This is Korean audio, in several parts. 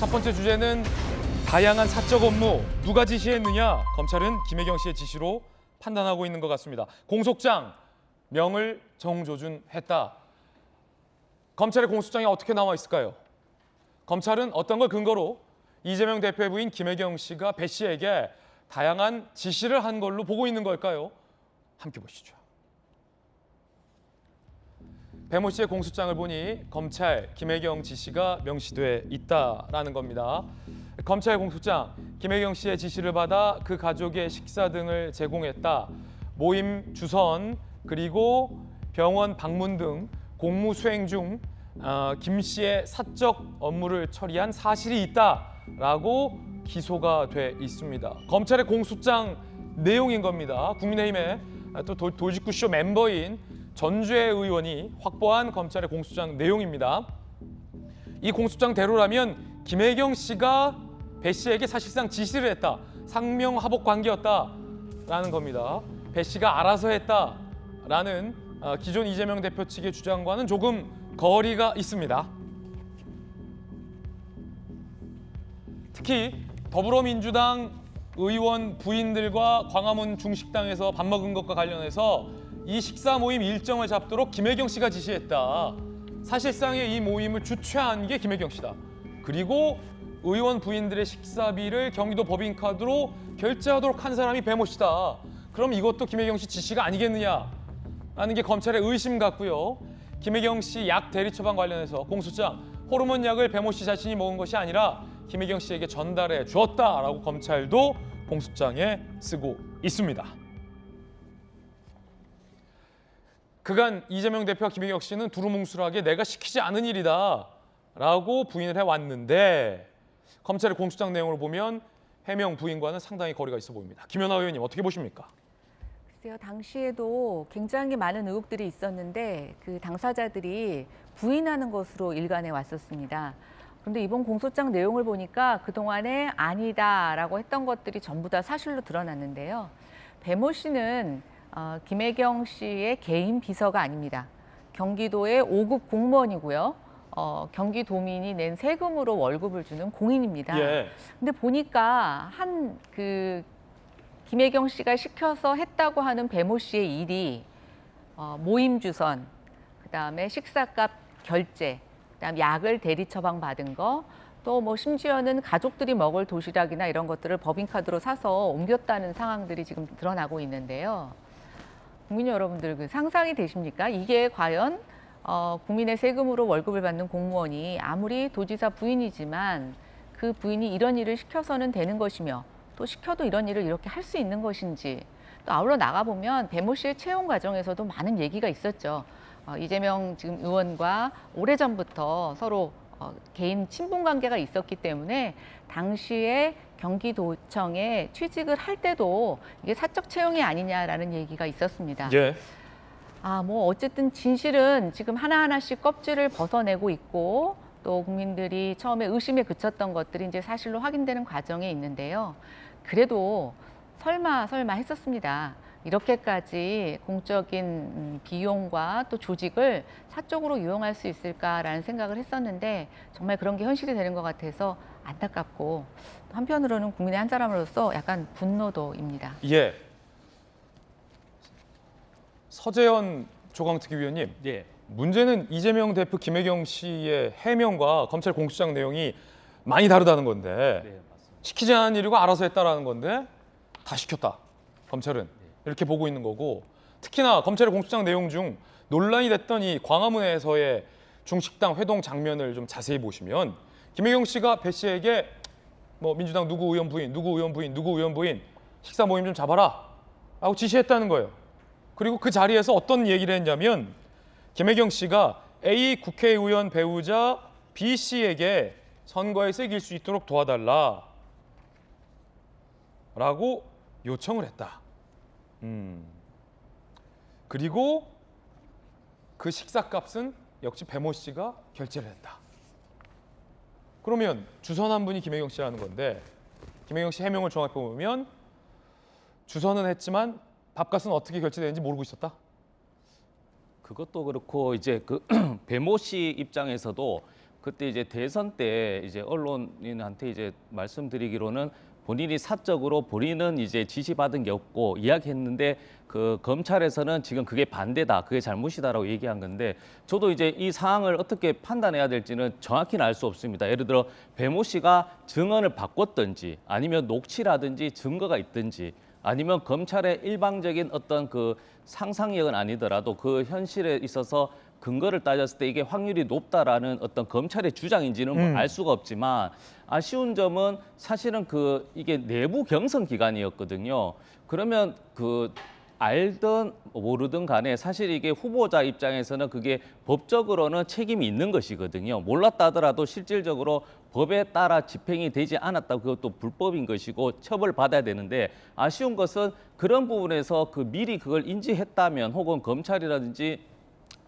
첫 번째 주제는 다양한 사적 업무 누가 지시했느냐? 검찰은 김혜경 씨의 지시로 판단하고 있는 것 같습니다. 공소장 명을 정조준했다. 검찰의 공소장이 어떻게 나와 있을까요? 검찰은 어떤 걸 근거로 이재명 대표의 부인 김혜경 씨가 배 씨에게 다양한 지시를 한 걸로 보고 있는 걸까요? 함께 보시죠. 배모 씨의 공소장을 보니 검찰 김혜경 지시가 명시돼 있다라는 겁니다. 검찰 공소장, 김혜경 씨의 지시를 받아 그 가족의 식사 등을 제공했다. 모임 주선 그리고 병원 방문 등 공무 수행 중 김 씨의 사적 업무를 처리한 사실이 있다라고 기소가 돼 있습니다. 검찰의 공소장 내용인 겁니다. 국민의힘의 또 돌직구쇼 멤버인 전주혜 의원이 확보한 검찰의 공소장 내용입니다. 이 공소장대로라면 김혜경 씨가 배 씨에게 사실상 지시를 했다. 상명하복 관계였다라는 겁니다. 배 씨가 알아서 했다라는 기존 이재명 대표 측의 주장과는 조금 거리가 있습니다. 특히 더불어민주당 의원 부인들과 광화문 중식당에서 밥 먹은 것과 관련해서 이 식사 모임 일정을 잡도록 김혜경 씨가 지시했다. 사실상의 이 모임을 주최한 게 김혜경 씨다. 그리고 의원 부인들의 식사비를 경기도 법인카드로 결제하도록 한 사람이 배모 씨다. 그럼 이것도 김혜경 씨 지시가 아니겠느냐라는 게 검찰의 의심 같고요. 김혜경 씨 약 대리 처방 관련해서 공소장 호르몬 약을 배모 씨 자신이 먹은 것이 아니라 김혜경 씨에게 전달해 주었다라고 검찰도 공소장에 쓰고 있습니다. 그간 이재명 대표와 김혜경 씨는 두루뭉술하게 내가 시키지 않은 일이다 라고 부인을 해왔는데 검찰의 공소장 내용을 보면 해명 부인과는 상당히 거리가 있어 보입니다. 김연아 의원님 어떻게 보십니까? 글쎄요, 당시에도 굉장히 많은 의혹들이 있었는데 그 당사자들이 부인하는 것으로 일관해 왔었습니다. 그런데 이번 공소장 내용을 보니까 그동안에 아니다라고 했던 것들이 전부 다 사실로 드러났는데요. 배모 씨는 김혜경 씨의 개인 비서가 아닙니다. 경기도의 5급 공무원이고요. 경기도민이 낸 세금으로 월급을 주는 공인입니다. 예. 근데 보니까 김혜경 씨가 시켜서 했다고 하는 배모 씨의 일이 모임 주선, 그다음에 식사값 결제, 그다음 약을 대리 처방 받은 거, 또 뭐 심지어는 가족들이 먹을 도시락이나 이런 것들을 법인카드로 사서 옮겼다는 상황들이 지금 드러나고 있는데요. 국민 여러분들 그 상상이 되십니까? 이게 과연 국민의 세금으로 월급을 받는 공무원이 아무리 도지사 부인이지만 그 부인이 이런 일을 시켜서는 되는 것이며 또 시켜도 이런 일을 이렇게 할 수 있는 것인지, 또 아울러 나가보면 배모 씨의 채용 과정에서도 많은 얘기가 있었죠. 이재명 지금 의원과 오래전부터 서로 개인 친분 관계가 있었기 때문에 당시에 경기도청에 취직을 할 때도 이게 사적 채용이 아니냐라는 얘기가 있었습니다. 예. 뭐 어쨌든 진실은 지금 하나하나씩 껍질을 벗어내고 있고 또 국민들이 처음에 의심에 그쳤던 것들이 이제 사실로 확인되는 과정에 있는데요. 그래도 설마 했었습니다. 이렇게까지 공적인 비용과 또 조직을 사적으로 이용할 수 있을까라는 생각을 했었는데 정말 그런 게 현실이 되는 것 같아서 안타깝고 한편으로는 국민의 한 사람으로서 약간 분노도입니다. 예. 서재현 조강특위위원님. 예. 문제는 이재명 대표 김혜경 씨의 해명과 검찰 공소장 내용이 많이 다르다는 건데 네, 맞습니다. 시키지 않은 일이고 알아서 했다라는 건데 다 시켰다. 검찰은 이렇게 보고 있는 거고, 특히나 검찰의 공소장 내용 중 논란이 됐던 이 광화문에서의 중식당 회동 장면을 좀 자세히 보시면 김혜경 씨가 배 씨에게 뭐 민주당 누구 의원 부인 식사 모임 좀 잡아라 라고 지시했다는 거예요. 그리고 그 자리에서 어떤 얘기를 했냐면 김혜경 씨가 A 국회의원 배우자 B 씨에게 선거에서 이길 수 있도록 도와달라 라고 요청을 했다. 그리고 그 식사값은 역시 배모 씨가 결제를 했다. 그러면 주선한 분이 김혜경 씨라는 건데 김혜경 씨 해명을 종합해 보면 주선은 했지만 밥값은 어떻게 결제되는지 모르고 있었다. 그것도 그렇고 이제 그 배모 씨 입장에서도 그때 이제 대선 때 이제 언론인한테 이제 말씀드리기로는 본인이 사적으로 본인은 이제 지시받은 게 없고 이야기했는데 그 검찰에서는 지금 그게 반대다, 그게 잘못이다라고 얘기한 건데 저도 이제 이 상황을 어떻게 판단해야 될지는 정확히는 알 수 없습니다. 예를 들어 배모 씨가 증언을 바꿨든지 아니면 녹취라든지 증거가 있든지 아니면 검찰의 일방적인 어떤 그 상상력은 아니더라도 그 현실에 있어서 근거를 따졌을 때 이게 확률이 높다라는 어떤 검찰의 주장인지는 뭐알 수가 없지만 아쉬운 점은 사실은 그 이게 내부 경선 기간이었거든요. 그러면 그 알든 모르든 간에 사실 이게 후보자 입장에서는 그게 법적으로는 책임이 있는 것이거든요. 몰랐다 하더라도 실질적으로 법에 따라 집행이 되지 않았다. 그것도 불법인 것이고 처벌받아야 되는데 아쉬운 것은 그런 부분에서 그 미리 그걸 인지했다면 혹은 검찰이라든지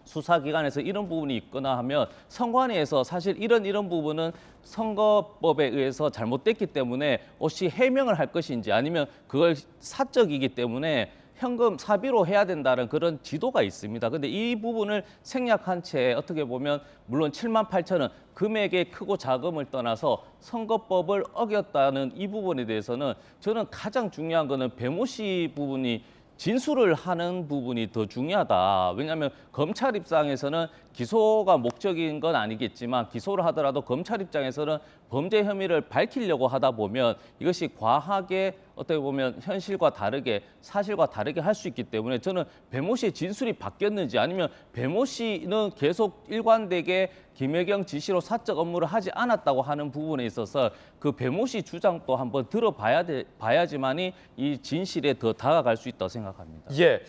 수사기관에서 이런 부분이 있거나 하면 선관위에서 사실 이런 부분은 선거법에 의해서 잘못됐기 때문에 혹시 해명을 할 것인지 아니면 그걸 사적이기 때문에 현금 사비로 해야 된다는 그런 지도가 있습니다. 근데 이 부분을 생략한 채 어떻게 보면 물론 7만 8천원 금액의 크고 작음을 떠나서 선거법을 어겼다는 이 부분에 대해서는 저는 가장 중요한 거는 배모 씨 부분이 진술을 하는 부분이 더 중요하다. 왜냐하면 검찰 입장에서는 기소가 목적인 건 아니겠지만 기소를 하더라도 검찰 입장에서는 범죄 혐의를 밝히려고 하다 보면 이것이 과하게 어떻게 보면 현실과 다르게 사실과 다르게 할 수 있기 때문에 저는 배모 씨의 진술이 바뀌었는지 아니면 배모 씨는 계속 일관되게 김혜경 지시로 사적 업무를 하지 않았다고 하는 부분에 있어서 그 배모 씨 주장도 한번 들어봐야지만이 이 진실에 더 다가갈 수 있다고 생각합니다. 예.